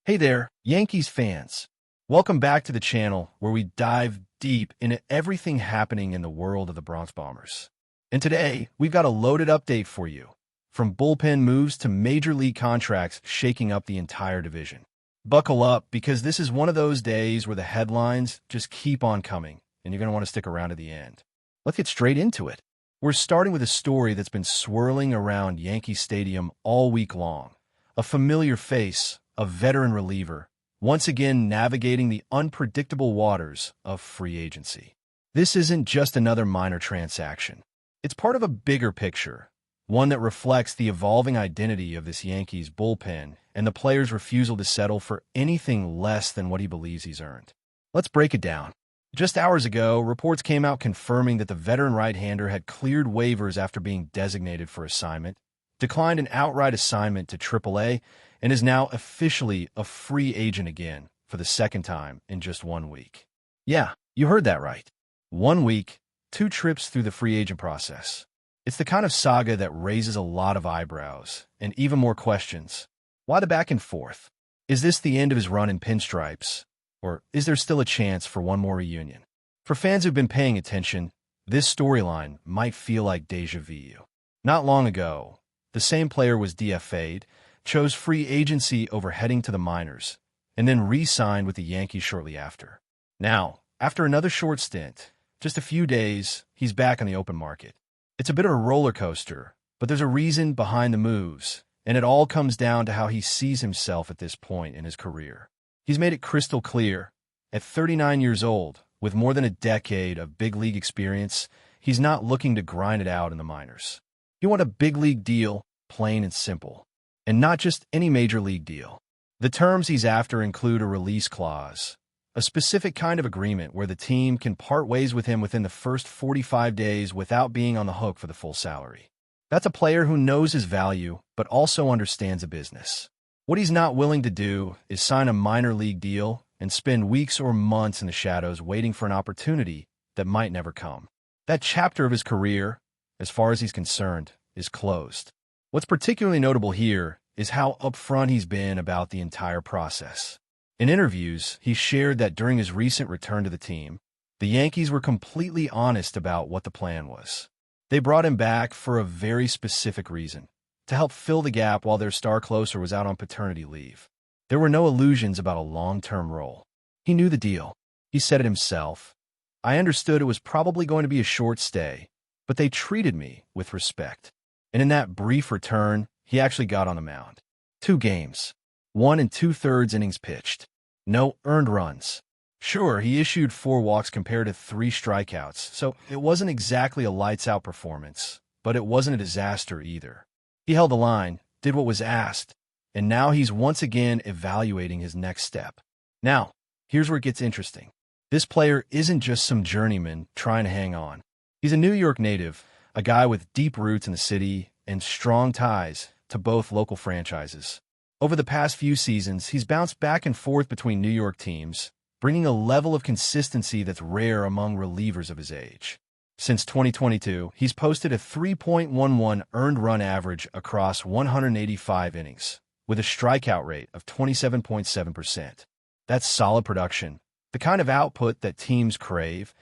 Hey there, Yankees fans. Welcome back to the channel where we dive deep into everything happening in the world of the Bronx Bombers. And today, we've got a loaded update for you, from bullpen moves to major league contracts shaking up the entire division. Buckle up, because this is one of those days where the headlines just keep on coming, and you're going to want to stick around to the end. Let's get straight into it. We're starting with a story that's been swirling around Yankee Stadium all week long. A familiar face, a veteran reliever, once again navigating the unpredictable waters of free agency. This isn't just another minor transaction. It's part of a bigger picture, one that reflects the evolving identity of this Yankees bullpen and the player's refusal to settle for anything less than what he believes he's earned. Let's break it down. Just hours ago, reports came out confirming that the veteran right-hander had cleared waivers after being designated for assignment, declined an outright assignment to AAA, and is now officially a free agent again for the second time in just 1 week. Yeah, you heard that right. 1 week, 2 trips through the free agent process. It's the kind of saga that raises a lot of eyebrows and even more questions. Why the back and forth? Is this the end of his run in pinstripes? Or is there still a chance for one more reunion? For fans who've been paying attention, this storyline might feel like déjà vu. Not long ago, the same player was DFA'd, chose free agency over heading to the minors, and then re-signed with the Yankees shortly after. Now, after another short stint, just a few days, he's back on the open market. It's a bit of a roller coaster, but there's a reason behind the moves, and it all comes down to how he sees himself at this point in his career. He's made it crystal clear. At 39 years old, with more than a decade of big league experience, he's not looking to grind it out in the minors. He wants a big league deal, plain and simple. And not just any major league deal. The terms he's after include a release clause, a specific kind of agreement where the team can part ways with him within the first 45 days without being on the hook for the full salary. That's a player who knows his value, but also understands the business. What he's not willing to do is sign a minor league deal and spend weeks or months in the shadows waiting for an opportunity that might never come. That chapter of his career, as far as he's concerned, is closed. What's particularly notable here is how upfront he's been about the entire process. In interviews, he shared that during his recent return to the team, the Yankees were completely honest about what the plan was. They brought him back for a very specific reason, to help fill the gap while their star closer was out on paternity leave. There were no illusions about a long-term role. He knew the deal. He said it himself. I understood it was probably going to be a short stay, but they treated me with respect. And in that brief return, he actually got on the mound. 2 games, 1 2/3 innings pitched. No earned runs. Sure, he issued 4 walks compared to 3 strikeouts, so it wasn't exactly a lights-out performance, but it wasn't a disaster either. He held the line, did what was asked, and now he's once again evaluating his next step. Now, here's where it gets interesting. This player isn't just some journeyman trying to hang on. He's a New York native, a guy with deep roots in the city and strong ties to both local franchises. Over the past few seasons, he's bounced back and forth between New York teams, bringing a level of consistency that's rare among relievers of his age. Since 2022, he's posted a 3.11 earned run average across 185 innings, with a strikeout rate of 27.7%. That's solid production, the kind of output that teams crave,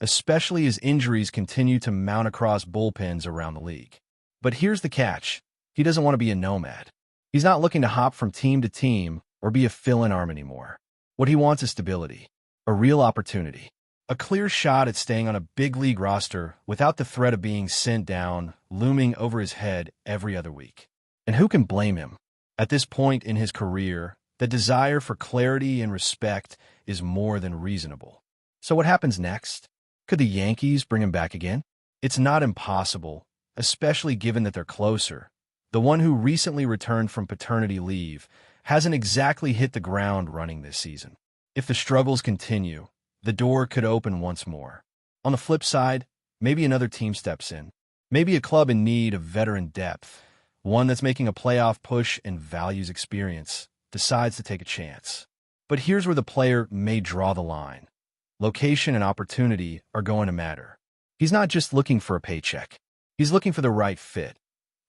especially as injuries continue to mount across bullpens around the league. But here's the catch. He doesn't want to be a nomad. He's not looking to hop from team to team or be a fill-in arm anymore. What he wants is stability, a real opportunity, a clear shot at staying on a big league roster without the threat of being sent down looming over his head every other week. And who can blame him? At this point in his career, the desire for clarity and respect is more than reasonable. So what happens next? Could the Yankees bring him back again? It's not impossible, especially given that they're closer. The one who recently returned from paternity leave hasn't exactly hit the ground running this season. If the struggles continue, the door could open once more. On the flip side, maybe another team steps in. Maybe a club in need of veteran depth, one that's making a playoff push and values experience, decides to take a chance. But here's where the player may draw the line. Location and opportunity are going to matter. He's not just looking for a paycheck. He's looking for the right fit.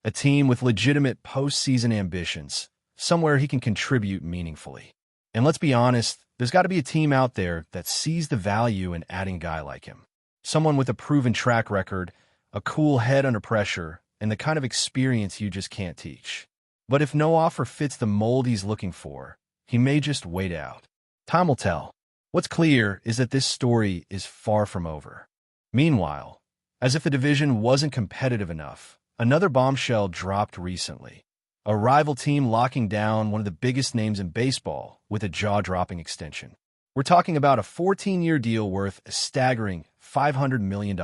A team with legitimate postseason ambitions, somewhere he can contribute meaningfully. And let's be honest, there's got to be a team out there that sees the value in adding a guy like him. Someone with a proven track record, a cool head under pressure, and the kind of experience you just can't teach. But if no offer fits the mold he's looking for, he may just wait out. Time will tell. What's clear is that this story is far from over. Meanwhile, as if the division wasn't competitive enough, another bombshell dropped recently. A rival team locking down one of the biggest names in baseball with a jaw-dropping extension. We're talking about a 14-year deal worth a staggering $500 million.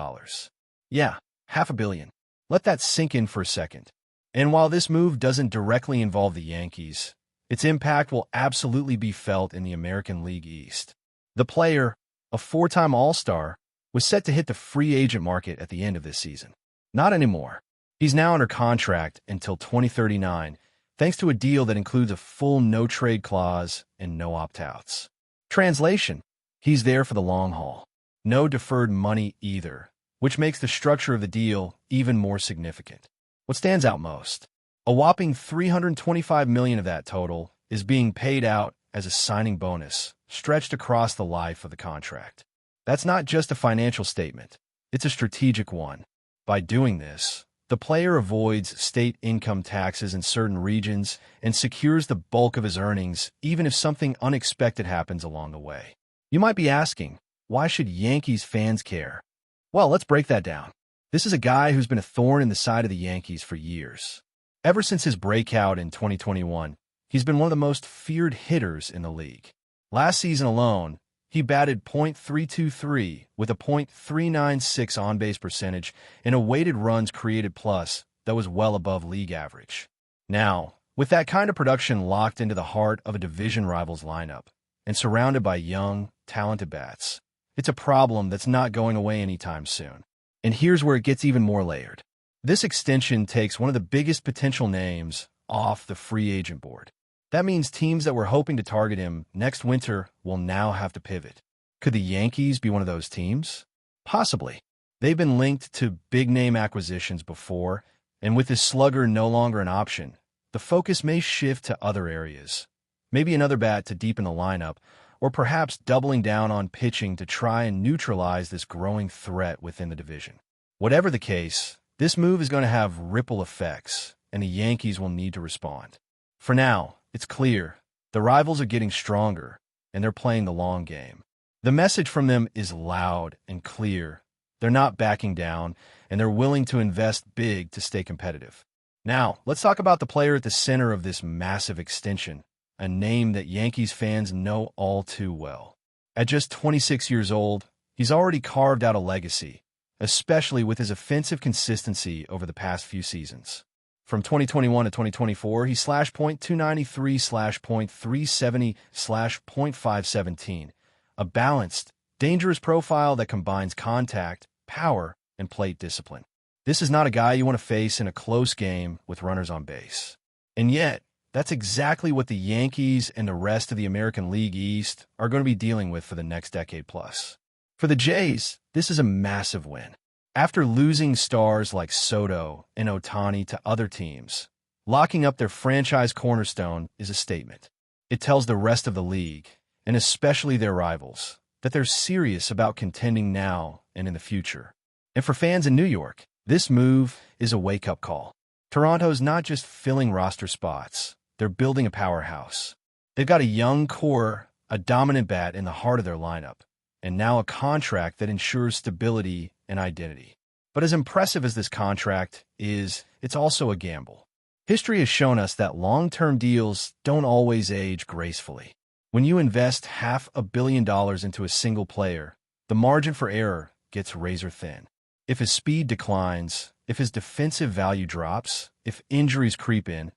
Yeah, $500 million. Let that sink in for a second. And while this move doesn't directly involve the Yankees, its impact will absolutely be felt in the American League East. The player, a four-time All-Star, was set to hit the free agent market at the end of this season. Not anymore. He's now under contract until 2039, thanks to a deal that includes a full no-trade clause and no opt-outs. Translation: he's there for the long haul. No deferred money either, which makes the structure of the deal even more significant. What stands out most? A whopping $325 million of that total is being paid out as a signing bonus, stretched across the life of the contract. That's not just a financial statement, it's a strategic one. By doing this, the player avoids state income taxes in certain regions and secures the bulk of his earnings even if something unexpected happens along the way. You might be asking, why should Yankees fans care? Well, let's break that down. This is a guy who's been a thorn in the side of the Yankees for years. Ever since his breakout in 2021, he's been one of the most feared hitters in the league. Last season alone, he batted .323 with a .396 on-base percentage and a weighted runs created plus that was well above league average. Now, with that kind of production locked into the heart of a division rival's lineup and surrounded by young, talented bats, it's a problem that's not going away anytime soon. And here's where it gets even more layered. This extension takes one of the biggest potential names off the free agent board. That means teams that were hoping to target him next winter will now have to pivot. Could the Yankees be one of those teams? Possibly. They've been linked to big-name acquisitions before, and with this slugger no longer an option, the focus may shift to other areas. Maybe another bat to deepen the lineup, or perhaps doubling down on pitching to try and neutralize this growing threat within the division. Whatever the case, this move is going to have ripple effects, and the Yankees will need to respond. For now, it's clear, the rivals are getting stronger, and they're playing the long game. The message from them is loud and clear. They're not backing down, and they're willing to invest big to stay competitive. Now, let's talk about the player at the center of this massive extension, a name that Yankees fans know all too well. At just 26 years old, he's already carved out a legacy, especially with his offensive consistency over the past few seasons. From 2021 to 2024, he slashed .293, .370, .517, a balanced, dangerous profile that combines contact, power, and plate discipline. This is not a guy you want to face in a close game with runners on base. And yet, that's exactly what the Yankees and the rest of the American League East are going to be dealing with for the next decade plus. For the Jays, this is a massive win. After losing stars like Soto and Ohtani to other teams, locking up their franchise cornerstone is a statement. It tells the rest of the league, and especially their rivals, that they're serious about contending now and in the future. And for fans in New York, this move is a wake-up call. Toronto's not just filling roster spots, they're building a powerhouse. They've got a young core, a dominant bat in the heart of their lineup, and now a contract that ensures stability and identity. But as impressive as this contract is, it's also a gamble. History has shown us that long-term deals don't always age gracefully. When you invest $500 million into a single player, the margin for error gets razor thin. If his speed declines, if his defensive value drops, if injuries creep in,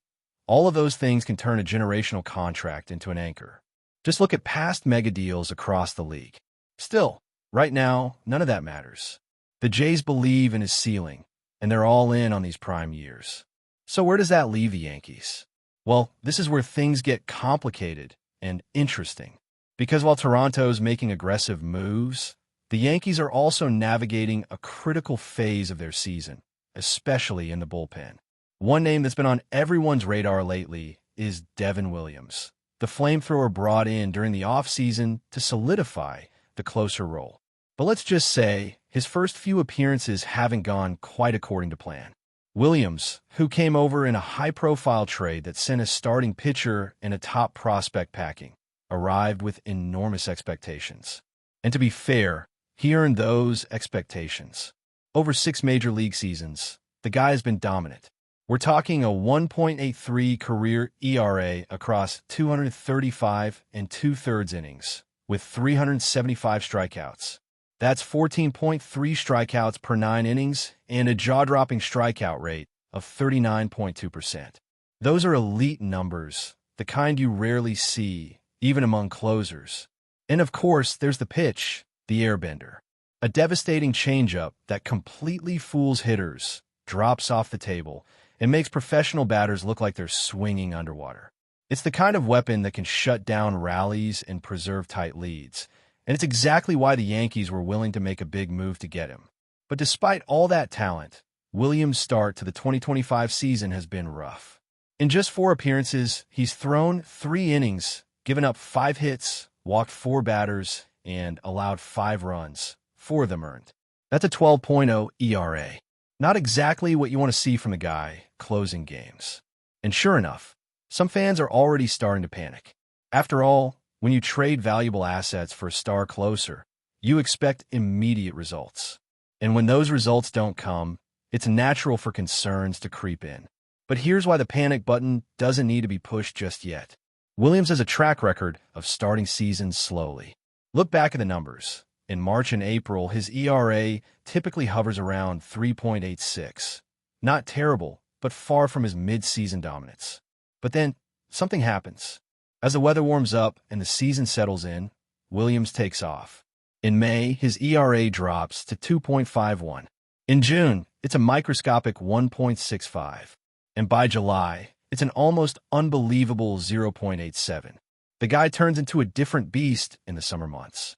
all of those things can turn a generational contract into an anchor. Just look at past mega deals across the league. Still, right now, none of that matters. The Jays believe in his ceiling, and they're all in on these prime years. So where does that leave the Yankees? Well, this is where things get complicated and interesting. Because while Toronto's making aggressive moves, the Yankees are also navigating a critical phase of their season, especially in the bullpen. One name that's been on everyone's radar lately is Devin Williams. the flamethrower brought in during the offseason to solidify the closer role. But let's just say his first few appearances haven't gone quite according to plan. Williams, who came over in a high-profile trade that sent a starting pitcher and a top prospect packing, arrived with enormous expectations. And to be fair, he earned those expectations. Over 6 major league seasons, the guy has been dominant. We're talking a 1.83 career ERA across 235 and 2/3 innings, with 375 strikeouts. That's 14.3 strikeouts per 9 innings and a jaw-dropping strikeout rate of 39.2%. Those are elite numbers, the kind you rarely see, even among closers. And of course, there's the pitch, the airbender. A devastating changeup that completely fools hitters, drops off the table, and makes professional batters look like they're swinging underwater. It's the kind of weapon that can shut down rallies and preserve tight leads, and it's exactly why the Yankees were willing to make a big move to get him. But despite all that talent, Williams' start to the 2025 season has been rough. In just 4 appearances, he's thrown 3 innings, given up 5 hits, walked 4 batters, and allowed 5 runs, 4 of them earned. That's a 12.0 ERA. Not exactly what you want to see from a guy closing games. And sure enough, some fans are already starting to panic. After all, when you trade valuable assets for a star closer, you expect immediate results. And when those results don't come, it's natural for concerns to creep in. But here's why the panic button doesn't need to be pushed just yet. Williams has a track record of starting seasons slowly. Look back at the numbers. In March and April, his ERA typically hovers around 3.86. Not terrible, but far from his mid-season dominance. But then, something happens. As the weather warms up and the season settles in, Williams takes off. In May, his ERA drops to 2.51. In June, it's a microscopic 1.65. And by July, it's an almost unbelievable 0.87. The guy turns into a different beast in the summer months.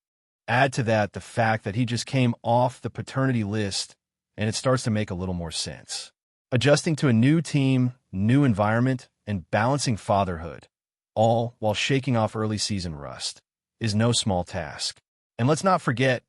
Add to that the fact that he just came off the paternity list, and it starts to make a little more sense. Adjusting to a new team, new environment, and balancing fatherhood, all while shaking off early season rust, is no small task. And let's not forget,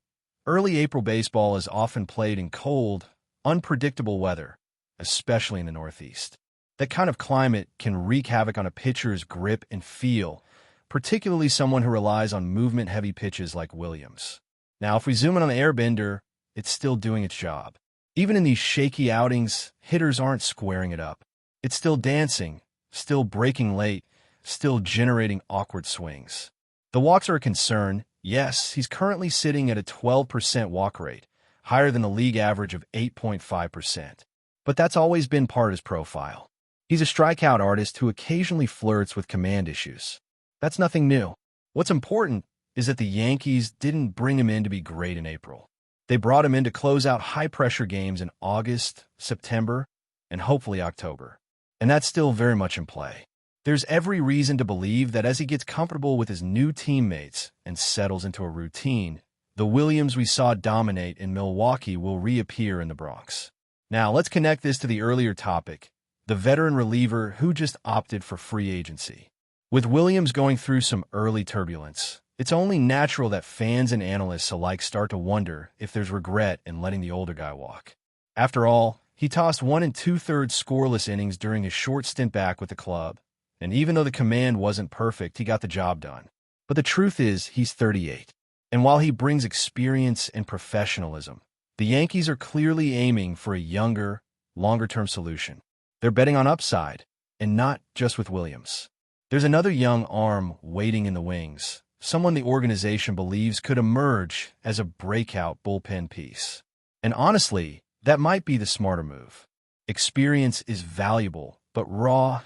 early April baseball is often played in cold, unpredictable weather, especially in the Northeast. That kind of climate can wreak havoc on a pitcher's grip and feel, particularly someone who relies on movement-heavy pitches like Williams. Now, if we zoom in on the airbender, it's still doing its job. Even in these shaky outings, hitters aren't squaring it up. It's still dancing, still breaking late, still generating awkward swings. The walks are a concern. Yes, he's currently sitting at a 12% walk rate, higher than the league average of 8.5%. But that's always been part of his profile. He's a strikeout artist who occasionally flirts with command issues. That's nothing new. What's important is that the Yankees didn't bring him in to be great in April. They brought him in to close out high-pressure games in August, September, and hopefully October. And that's still very much in play. There's every reason to believe that as he gets comfortable with his new teammates and settles into a routine, the Williams we saw dominate in Milwaukee will reappear in the Bronx. Now, let's connect this to the earlier topic, the veteran reliever who just opted for free agency. With Williams going through some early turbulence, it's only natural that fans and analysts alike start to wonder if there's regret in letting the older guy walk. After all, he tossed 1 2/3 scoreless innings during his short stint back with the club, and even though the command wasn't perfect, he got the job done. But the truth is, he's 38. And while he brings experience and professionalism, the Yankees are clearly aiming for a younger, longer-term solution. They're betting on upside, and not just with Williams. There's another young arm waiting in the wings, someone the organization believes could emerge as a breakout bullpen piece. And honestly, that might be the smarter move. Experience is valuable, but raw,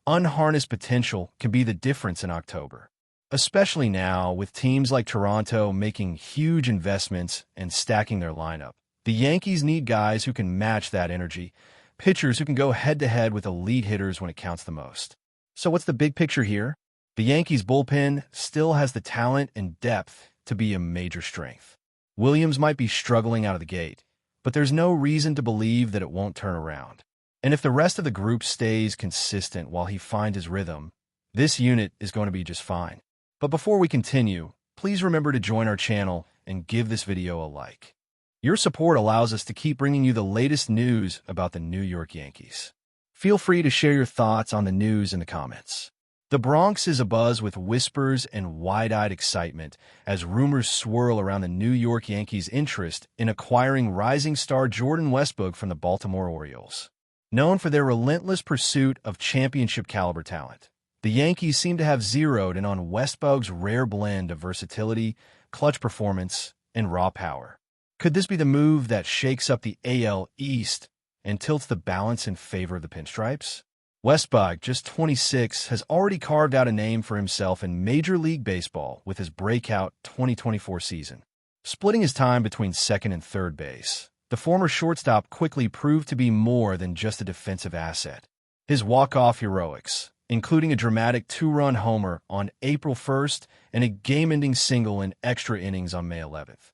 unharnessed potential can be the difference in October. Especially now, with teams like Toronto making huge investments and stacking their lineup. The Yankees need guys who can match that energy, pitchers who can go head-to-head with elite hitters when it counts the most. So what's the big picture here? The Yankees bullpen still has the talent and depth to be a major strength. Williams might be struggling out of the gate, but there's no reason to believe that it won't turn around. And if the rest of the group stays consistent while he finds his rhythm, This unit is going to be just fine. But before we continue, please remember to join our channel and give this video a like. Your support allows us to keep bringing you the latest news about the New York Yankees. Feel free to share your thoughts on the news in the comments. The Bronx is abuzz with whispers and wide-eyed excitement as rumors swirl around the New York Yankees' interest in acquiring rising star Jordan Westburg from the Baltimore Orioles. Known for their relentless pursuit of championship-caliber talent, the Yankees seem to have zeroed in on Westburg's rare blend of versatility, clutch performance, and raw power. Could this be the move that shakes up the AL East and tilts the balance in favor of the Pinstripes? Westburg, just 26, has already carved out a name for himself in Major League Baseball with his breakout 2024 season. Splitting his time between second and third base, the former shortstop quickly proved to be more than just a defensive asset. His walk-off heroics, including a dramatic two-run homer on April 1st and a game-ending single in extra innings on May 11th,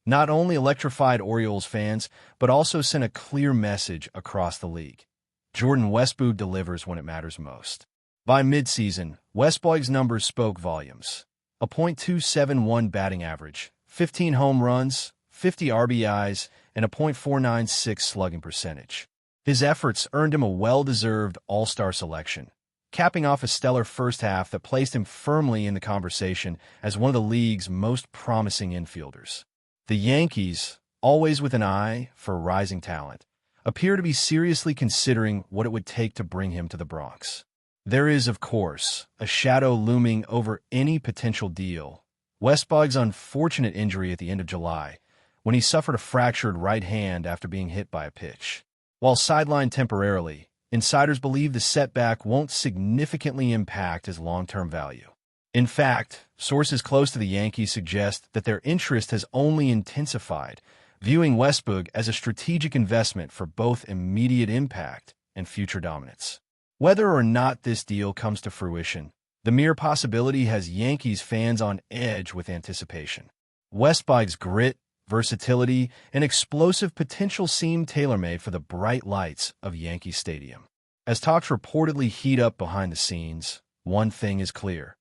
not only electrified Orioles fans, but also sent a clear message across the league. Jordan Westburg delivers when it matters most. By midseason, Westburg's numbers spoke volumes. A .271 batting average, 15 home runs, 50 RBIs, and a .496 slugging percentage. His efforts earned him a well-deserved All-Star selection, capping off a stellar first half that placed him firmly in the conversation as one of the league's most promising infielders. The Yankees, always with an eye for rising talent, appear to be seriously considering what it would take to bring him to the Bronx. There is, of course, a shadow looming over any potential deal: Westburg's unfortunate injury at the end of July, when he suffered a fractured right hand after being hit by a pitch. While sidelined temporarily, insiders believe the setback won't significantly impact his long-term value. In fact, sources close to the Yankees suggest that their interest has only intensified, viewing Westburg as a strategic investment for both immediate impact and future dominance. Whether or not this deal comes to fruition, the mere possibility has Yankees fans on edge with anticipation. Westburg's grit, versatility, and explosive potential seem tailor-made for the bright lights of Yankee Stadium. As talks reportedly heat up behind the scenes, one thing is clear.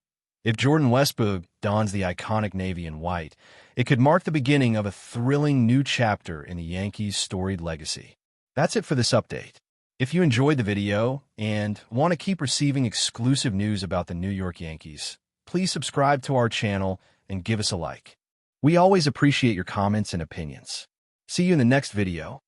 If Jordan Westburg dons the iconic navy and white, it could mark the beginning of a thrilling new chapter in the Yankees' storied legacy. That's it for this update. If you enjoyed the video and want to keep receiving exclusive news about the New York Yankees, please subscribe to our channel and give us a like. We always appreciate your comments and opinions. See you in the next video.